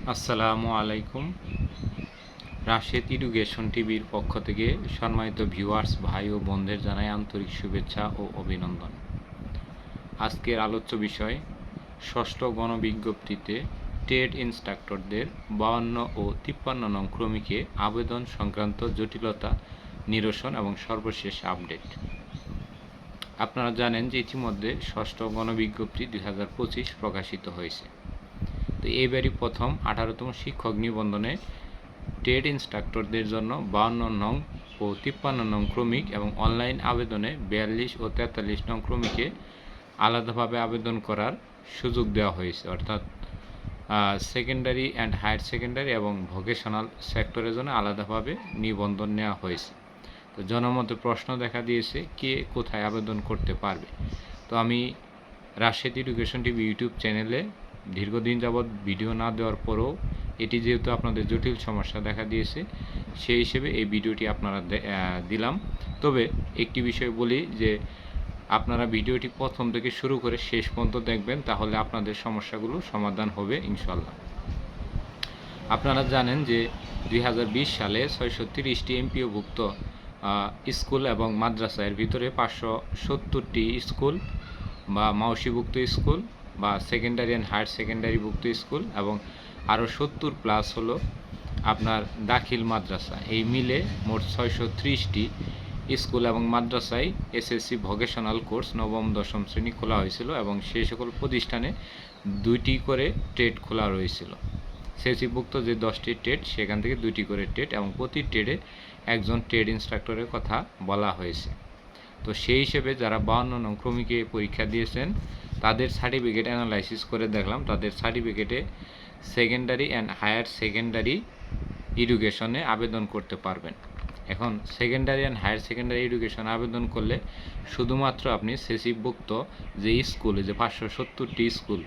আসসালামু আলাইকুম। রাশেদ এডুকেশন টিভির পক্ষ থেকে সম্মানিত ভিউয়ার্স ভাই ও বোনদের জানাই আন্তরিক শুভেচ্ছা ও অভিনন্দন। আজকের আলোচ্য বিষয় ষষ্ঠ গণবিজ্ঞপ্তিতে ট্রেড ইন্সট্রাক্টরদের 52 ও 53 নং ক্রমিকে আবেদন সংক্রান্ত জটিলতা নিরসন এবং সর্বশেষ আপডেট। আপনারা জানেন যে ইতিমধ্যে ষষ্ঠ গণবিজ্ঞপ্তি 2025 প্রকাশিত হয়েছে। তো এইবারই প্রথম 18তম শিক্ষক নিবন্ধনে ট্রেড ইন্সট্রাক্টরদের জন্য 52 নং ও 53 নং ক্রমিক এবং অনলাইন আবেদনে 42 ও 43 নং ক্রমিকে আলাদাভাবে আবেদন করার সুযোগ দেওয়া হয়েছে, অর্থাৎ সেকেন্ডারি অ্যান্ড হায়ার সেকেন্ডারি এবং ভোকেশনাল সেক্টরের জন্য আলাদাভাবে নিবন্ধন নেওয়া হয়েছে। তো জনমতে প্রশ্ন দেখা দিয়েছে কে কোথায় আবেদন করতে পারবে। তো আমি রাশেদ এডুকেশন টিভি ইউটিউব চ্যানেলে দীর্ঘদিন যাবৎ ভিডিও না দেওয়ার পরেও এটি যেহেতু আপনাদের জটিল সমস্যা দেখা দিয়েছে, সেই হিসেবে এই ভিডিওটি আপনারা দিলাম। তবে একটি বিষয় বলি যে আপনারা ভিডিওটি প্রথম থেকে শুরু করে শেষ পর্যন্ত দেখবেন, তাহলে আপনাদের সমস্যাগুলো সমাধান হবে ইনশাল্লাহ। আপনারা জানেন যে 2020 সালে 630টি এমপিওভুক্ত স্কুল এবং মাদ্রাসার ভিতরে 570টি স্কুল বা মাওসিভুক্ত স্কুল বা সেকেন্ডারি অ্যান্ড হায়ার সেকেন্ডারিভুক্ত স্কুল এবং আরও 70+ হলো আপনার দাখিল মাদ্রাসা, এই মিলে মোট 630টি স্কুল এবং মাদ্রাসায় এসএসসি ভোকেশনাল কোর্স নবম দশম শ্রেণী খোলা হয়েছিল এবং সেই সকল প্রতিষ্ঠানে 2টি করে ট্রেড খোলা রয়েছিল। সেসিভুক্ত যে 10টি ট্রেড, সেখান থেকে 2টি করে ট্রেড এবং প্রতি ট্রেডে একজন ট্রেড ইন্সট্রাক্টরের কথা বলা হয়েছে। তো সেই হিসেবে যারা 52 নং ক্রমিকে পরীক্ষা দিয়েছেন তাদের সার্টিফিকেট অ্যানালাইসিস করে দেখলাম, তাদের সার্টিফিকেটে সেকেন্ডারি অ্যান্ড হায়ার সেকেন্ডারি এডুকেশনে আবেদন করতে পারবেন। এখন secondary and higher secondary education আবেদন করলে শুধুমাত্র আপনি সেসিভুক্ত যে স্কুলে যে 570টি স্কুল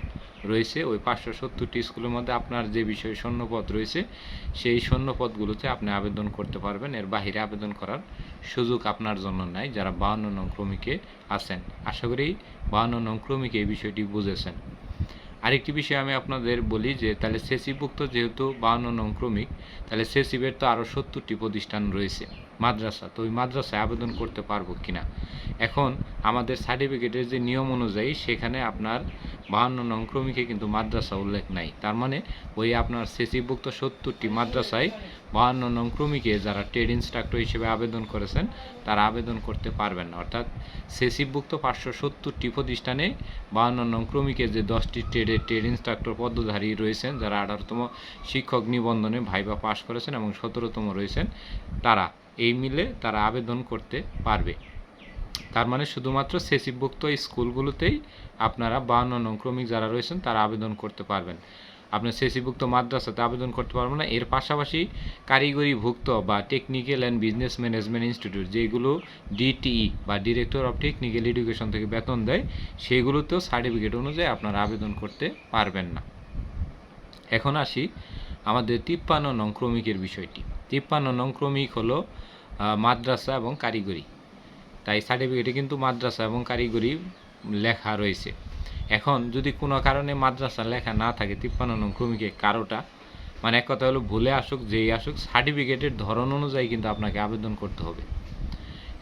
রয়েছে, ওই 570টি স্কুলের মধ্যে আপনার যে বিষয়ে শূন্যপদ রয়েছে সেই শূন্যপদগুলোতে আপনি আবেদন করতে পারবেন। এর বাহিরে আবেদন করার সুযোগ আপনার জন্য নাই যারা 52 নং ক্রমিকে আছেন। আশা করি 52 নং ক্রমিকে এই বিষয়টি বুঝেছেন। আরেকটি বিষয় আমি আপনাদের বলি যে তাহলে সেসিভুক্ত যেহেতু 52 নং ক্রমিক, তাহলে সেসিভের তো আরও 70টি প্রতিষ্ঠান রয়েছে মাদ্রাসা, তো ওই মাদ্রাসায় আবেদন করতে পারবো কিনা। এখন আমাদের সার্টিফিকেটের যে নিয়ম অনুযায়ী সেখানে আপনার 52 নং ক্রমিকে কিন্তু মাদ্রাসা উল্লেখ নাই, তার মানে ওই আপনার সেসিভুক্ত 70টি মাদ্রাসায় 52 নং ক্রমিকে যারা ট্রেড ইন্সট্রাক্টর হিসেবে আবেদন করেছেন তারা আবেদন করতে পারবেন না। অর্থাৎ সেসিভুক্ত 570টি প্রতিষ্ঠানে 52 নং ক্রমিকে যে 10টি ট্রেড ইন্সট্রাক্টর পদধারী রয়েছেন, যারা 18তম শিক্ষক নিবন্ধনে ভাইবা পাস করেছেন এবং 17তম রয়েছেন, তারা এই মিলে তারা আবেদন করতে পারবে। তার মানে শুধুমাত্র সেসিভুক্ত স্কুলগুলোতেই আপনারা 52 নং ক্রমিক যারা রয়েছেন তারা আবেদন করতে পারবেন। আপনার সেসিভুক্ত মাদ্রাসাতে আবেদন করতে পারবেন না। এর পাশাপাশি কারিগরিভুক্ত বা technical and business management institute, যেগুলো ডিটিই বা ডিরেক্টর অফ টেকনিক্যাল এডুকেশন থেকে বেতন দেয়, সেইগুলোতেও সার্টিফিকেট অনুযায়ী আপনারা আবেদন করতে পারবেন না। এখন আসি আমাদের 53 নং ক্রমিকের বিষয়টি। 53 নং ক্রমিক হলো মাদ্রাসা এবং কারিগরি, তাই সার্টিফিকেটে কিন্তু মাদ্রাসা এবং কারিগরি লেখা রয়েছে। এখন যদি কোনো কারণে মাদ্রাসা লেখা না থাকে 53 নং ক্রমিকে কারোটা, মানে এক কথা হলো ভুলে আসুক যেই আসুক, সার্টিফিকেটের ধরন অনুযায়ী কিন্তু আপনাকে আবেদন করতে হবে।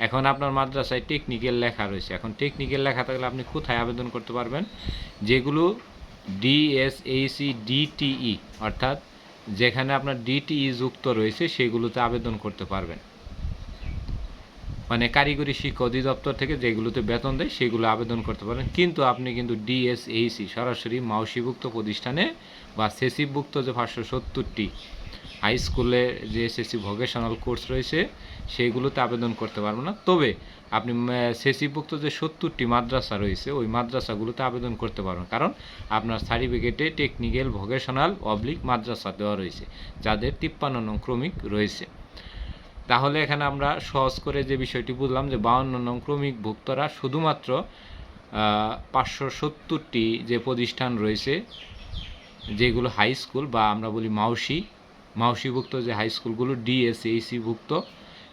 এখন আপনার মাদ্রাসায় টেকনিক্যাল লেখা রয়েছে, এখন টেকনিক্যাল লেখা থাকলে আপনি কোথায় আবেদন করতে পারবেন? যেগুলো ডিএসএইচি ডিটিই, অর্থাৎ যেখানে আপনার ডিটিই যুক্ত রয়েছে সেগুলোতে আবেদন করতে পারবেন। মানে কারিগরি শিক্ষা অধিদপ্তর থেকে যেগুলোতে বেতন দেয় সেগুলো আবেদন করতে পারেন, কিন্তু আপনি কিন্তু ডিএসএইচি সরাসরি মাওসিভুক্ত প্রতিষ্ঠানে বা সেসিভুক্ত যে 570টি হাই স্কুলে যে এসএসসি ভোকেশনাল কোর্স রয়েছে সেইগুলোতে আবেদন করতে পারবেন না। তবে আপনি সেসিভুক্ত যে 70টি মাদ্রাসা রয়েছে ওই মাদ্রাসাগুলোতে আবেদন করতে পারবেন, কারণ আপনার সার্টিফিকেটে টেকনিক্যাল ভোকেশনাল অবলিক মাদ্রাসা দেওয়া রয়েছে যাদের 53 নং ক্রমিক রয়েছে। তাহলে এখানে আমরা সহজ করে যে বিষয়টি বুঝলাম যে 52 নং ক্রমিক ভুক্তরা শুধুমাত্র 570টি যে প্রতিষ্ঠান রয়েছে যেগুলো হাই স্কুল বা আমরা বলি মাওসিভুক্ত যে হাই স্কুলগুলো ডিএসএইচি ভুক্ত,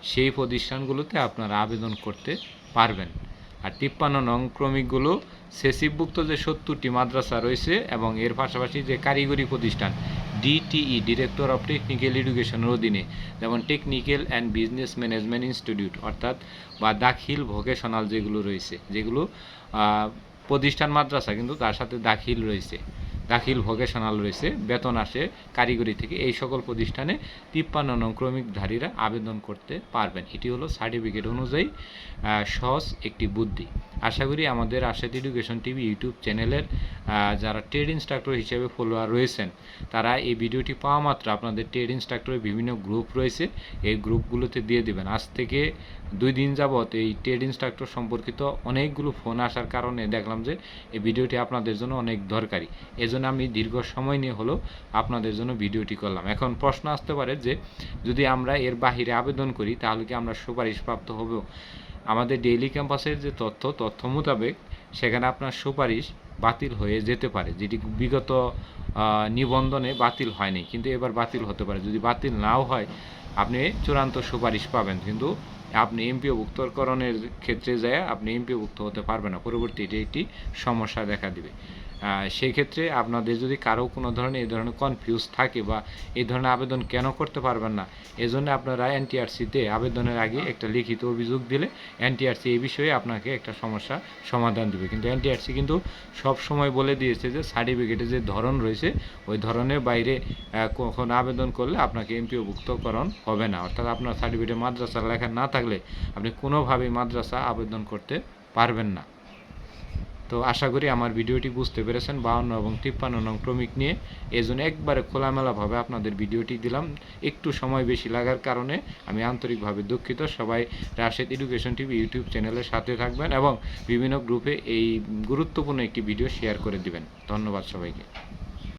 সেই প্রতিষ্ঠানগুলোতে আপনারা আবেদন করতে পারবেন। আর 53 নং ক্রমিকগুলো সেসিভভুক্ত যে 70টি মাদ্রাসা রয়েছে এবং এর পাশাপাশি যে কারিগরি প্রতিষ্ঠান ডিটিই ডিরেক্টর অফ টেকনিক্যাল এডুকেশনের অধীনে যেমন technical and business management institute অর্থাৎ বা দাখিল ভোকেশনাল যেগুলো রয়েছে, যেগুলো প্রতিষ্ঠান মাদ্রাসা কিন্তু তার সাথে দাখিল রয়েছে, দাখিল ভোকেশনাল রয়েছে, বেতন আসে কারিগরি থেকে, এই সকল প্রতিষ্ঠানে 53 নং ক্রমিকধারীরা আবেদন করতে পারবেন। এটি হলো সার্টিফিকেট অনুযায়ী সহজ একটি বুদ্ধি। আশা করি আমাদের রাশেদ এডুকেশন টিভি ইউটিউব চ্যানেলের যারা ট্রেড ইনস্ট্রাক্টর হিসেবে ফলোয়ার রয়েছেন তারা এই ভিডিওটি পাওয়া মাত্র আপনাদের ট্রেড ইনস্ট্রাক্টরের বিভিন্ন গ্রুপ রয়েছে, এই গ্রুপগুলোতে দিয়ে দেবেন। আজ থেকে 2 দিন যাবৎ এই ট্রেড ইনস্ট্রাক্টর সম্পর্কিত অনেকগুলো ফোন আসার কারণে দেখলাম যে এই ভিডিওটি আপনাদের জন্য অনেক দরকারি, এজন্য আমি দীর্ঘ সময় নিয়ে হলো আপনাদের জন্য ভিডিওটি করলাম। এখন প্রশ্ন আসতে পারে যে যদি আমরা এর বাহিরে আবেদন করি তাহলে কি আমরা সুপারিশপ্রাপ্ত হব? আমাদের ডেইলি ক্যাম্পাসের যে তথ্য মোতাবেক সেখানে আপনার সুপারিশ বাতিল হয়ে যেতে পারে, যেটি বিগত নিবন্ধনে বাতিল হয়নি, কিন্তু এবার বাতিল হতে পারে। যদি বাতিল নাও হয় আপনি চূড়ান্ত সুপারিশ পাবেন, কিন্তু আপনি এমপিওভুক্তকরণের ক্ষেত্রে যায় আপনি এমপিওভুক্ত হতে পারবেন না, পরবর্তী এটি একটি সমস্যা দেখা দিবে। সেই ক্ষেত্রে আপনাদের যদি কারো কোনো ধরনের এই ধরনের কনফিউজ থাকে বা এই ধরনের আবেদন কেন করতে পারবেন না, এজন্য আপনারা এনটিআরসিতে আবেদনের আগে একটা লিখিত অভিযোগ দিলে এনটিআরসি এই বিষয়ে আপনাকে একটা সমস্যা সমাধান দেবে। কিন্তু এনটিআরসি কিন্তু সব সময় বলে দিয়েছে যে সার্টিফিকেটের যে ধরন রয়েছে ওই ধরনের বাইরে কখনো আবেদন করলে আপনাকে এমপিওভুক্তকরণ হবে না, অর্থাৎ আপনার সার্টিফিকেটে মাদ্রাসা লেখা না থাকলে আপনি কোনোভাবেই মাদ্রাসা আবেদন করতে পারবেন না। তো আশা করি আমার ভিডিওটি বুঝতে পেরেছেন 52 এবং 53 নং ক্রমিক নিয়ে, এই জন্য একবারে খোলামেলাভাবে আপনাদের ভিডিওটি দিলাম। একটু সময় বেশি লাগার কারণে আমি আন্তরিকভাবে দুঃখিত। সবাই রাশেদ এডুকেশন টিভি ইউটিউব চ্যানেলের সাথে থাকবেন এবং বিভিন্ন গ্রুপে এই গুরুত্বপূর্ণ একটি ভিডিও শেয়ার করে দিবেন। ধন্যবাদ সবাইকে।